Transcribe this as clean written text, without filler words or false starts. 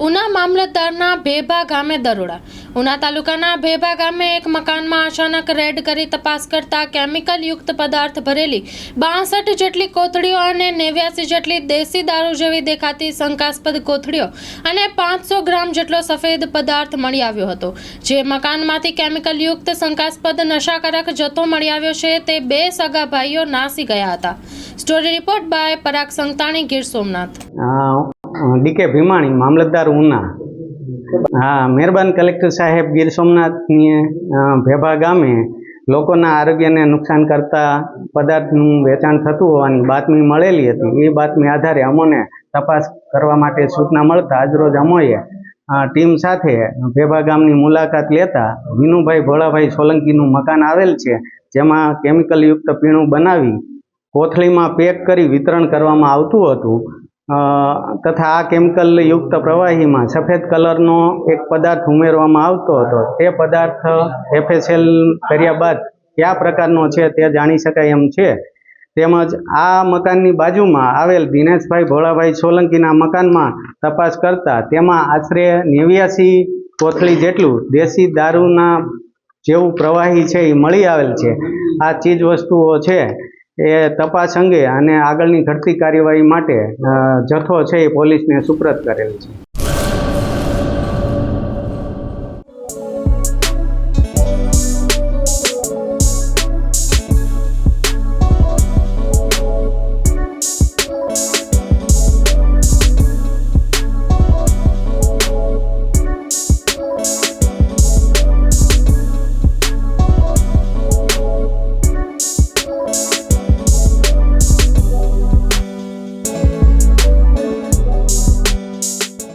ઉના મામલતદારના ભેભા ગામે દરોડા। ઉના તાલુકાના ભેભા ગામે એક મકાનમાં અચાનક રેડ કરી તપાસ કરતા કેમિકલ યુક્ત પદાર્થ ભરેલી 62 જેટલી કોથળીઓ અને 89 જેટલી દેશી દારૂ જેવી દેખાતી શંકાસ્પદ કોથળીઓ અને 500 ગ્રામ જેટલો સફેદ પદાર્થ મળી આવ્યો હતો। જે મકાનમાંથી કેમિકલ યુક્ત શંકાસ્પદ નશાકારક જથ્થો મળી આવ્યો છે તે બે સગા ભાઈઓ નાસી ગયા હતા। Story report by Parag Santani, Gir Somnath. DK Bhimani, મામલતદાર ઉના। हाँ, मेहरबान कलेक्टर साहेब गीर सोमनाथ भेभा गामे लोकोना आरोग्यने नुकसान करता पदार्थનું વેચાણ થતું હોવાની બાતમી મળેલી હતી। એ બાતમી આધારે અમોને તપાસ કરવા માટે સૂચના મળતા આજરોજ અમોએ ટીમ સાથે ભેભા ગામની મુલાકાત લેતા વિનુભાઈ ભોળાભાઈ સોલંકીનું મકાન આવેલ છે, જેમાં કેમિકલ યુક્ત પીણું બનાવી કોથળીમાં પેક કરી વિતરણ કરવામાં આવતું હતું। તથા આ કેમિકલ યુક્ત પ્રવાહીમાં સફેદ કલરનો એક પદાર્થ ઉમેરવામાં આવતો હતો। તે પદાર્થ FSL કર્યા બાદ કયા પ્રકારનો છે તે જાણી શકાય એમ છે। તેમજ આ મકાનની બાજુમાં આવેલ દિનેશભાઈ ભોળાભાઈ સોલંકીના મકાનમાં તપાસ કરતા તેમાં આશરે 89 કોથળી જેટલું દેશી દારૂના જેવું પ્રવાહી છે એ મળી આવેલ છે। આ ચીજ વસ્તુઓ છે એ તપાસ અંગે અને આગળની ઘટતી કાર્યવાહી માટે જથ્થો છે એ પોલીસને સુપ્રત કરેલ છે।